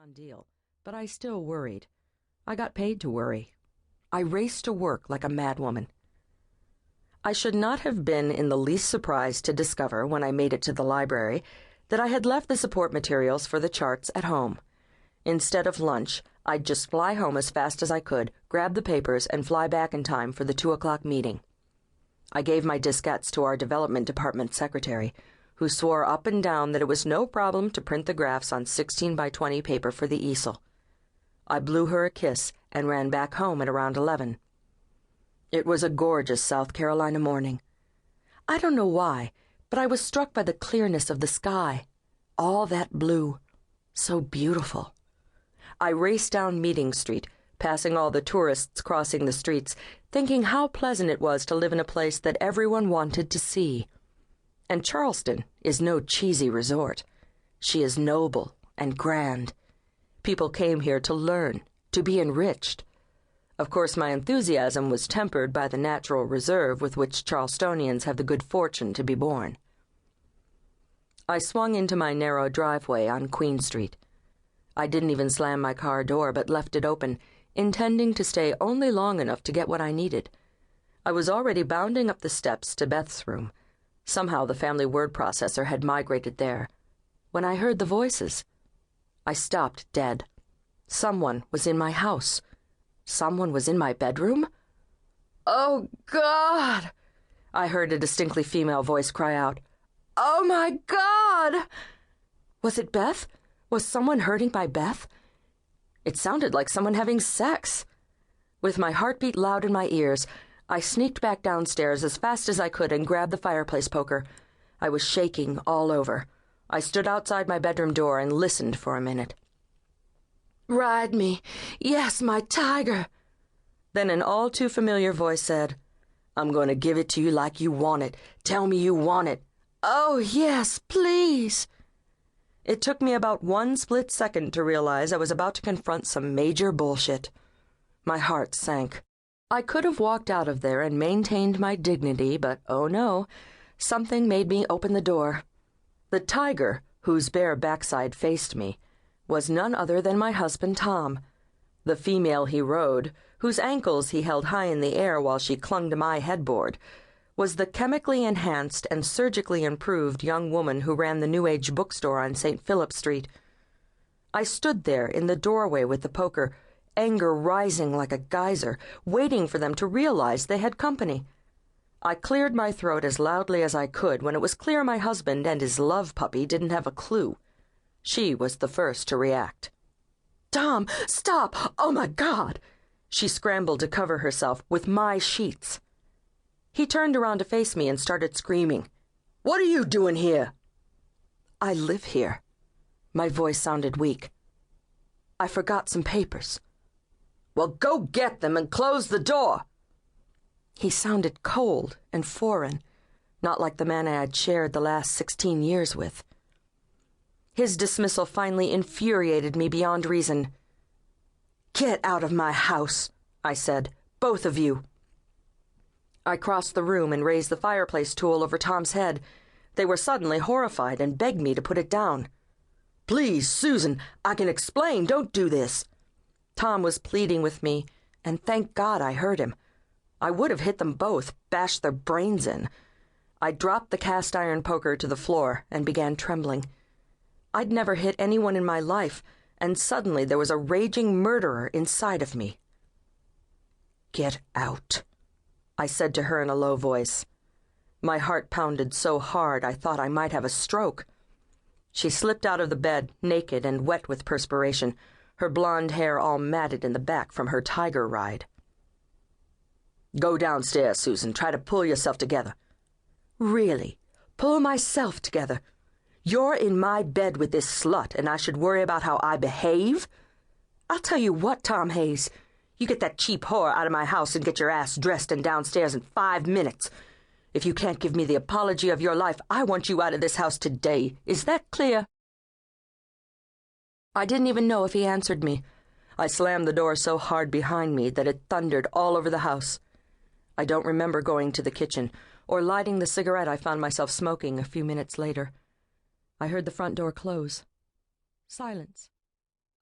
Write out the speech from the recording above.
done deal, but I still worried. I got paid to worry. I raced to work like a madwoman. I should not have been in the least surprised to discover, when I made it to the library, that I had left the support materials for the charts at home. Instead of lunch, I'd just fly home as fast as I could, grab the papers, and fly back in time for the 2:00 meeting. I gave my diskettes to our development department secretary, who swore up and down that it was no problem to print the graphs on 16 by 20 paper for the easel. I blew her a kiss and ran back home at around 11. It was a gorgeous South Carolina morning. I don't know why, but I was struck by the clearness of the sky. All that blue. So beautiful. I raced down Meeting Street, passing all the tourists crossing the streets, thinking how pleasant it was to live in a place that everyone wanted to see. And Charleston is no cheesy resort. She is noble and grand. People came here to learn, to be enriched. Of course, my enthusiasm was tempered by the natural reserve with which Charlestonians have the good fortune to be born. I swung into my narrow driveway on Queen Street. I didn't even slam my car door, but left it open, intending to stay only long enough to get what I needed. I was already bounding up the steps to Beth's room. Somehow the family word processor had migrated there. When I heard the voices, I stopped dead. Someone was in my house. Someone was in my bedroom? "Oh, God!" I heard a distinctly female voice cry out. "Oh, my God!" Was it Beth? Was someone hurting by Beth? It sounded like someone having sex. With my heartbeat loud in my ears, I sneaked back downstairs as fast as I could and grabbed the fireplace poker. I was shaking all over. I stood outside my bedroom door and listened for a minute. "Ride me. Yes, my tiger." Then an all too familiar voice said, "I'm going to give it to you like you want it. Tell me you want it." "Oh, yes, please." It took me about one split second to realize I was about to confront some major bullshit. My heart sank. I could have walked out of there and maintained my dignity, but oh no, something made me open the door. The tiger, whose bare backside faced me, was none other than my husband Tom. The female he rode, whose ankles he held high in the air while she clung to my headboard, was the chemically enhanced and surgically improved young woman who ran the New Age bookstore on St. Philip Street. I stood there in the doorway with the poker, anger rising like a geyser, waiting for them to realize they had company. I cleared my throat as loudly as I could when it was clear my husband and his love puppy didn't have a clue. She was the first to react. "Tom, stop! Oh, my God!" She scrambled to cover herself with my sheets. He turned around to face me and started screaming. "What are you doing here?" "I live here." My voice sounded weak. "I forgot some papers." "Well, go get them and close the door." He sounded cold and foreign, not like the man I had shared the last 16 years with. His dismissal finally infuriated me beyond reason. "Get out of my house," I said, "both of you." I crossed the room and raised the fireplace tool over Tom's head. They were suddenly horrified and begged me to put it down. "Please, Susan, I can explain. Don't do this." Tom was pleading with me, and thank God I heard him. I would have hit them both, bashed their brains in. I dropped the cast-iron poker to the floor and began trembling. I'd never hit anyone in my life, and suddenly there was a raging murderer inside of me. "Get out," I said to her in a low voice. My heart pounded so hard I thought I might have a stroke. She slipped out of the bed, naked and wet with perspiration, her blonde hair all matted in the back from her tiger ride. "Go downstairs, Susan. Try to pull yourself together." "Really? Pull myself together? You're in my bed with this slut, and I should worry about how I behave? I'll tell you what, Tom Hayes. You get that cheap whore out of my house and get your ass dressed and downstairs in 5 minutes. If you can't give me the apology of your life, I want you out of this house today. Is that clear?" I didn't even know if he answered me. I slammed the door so hard behind me that it thundered all over the house. I don't remember going to the kitchen or lighting the cigarette I found myself smoking a few minutes later. I heard the front door close. Silence.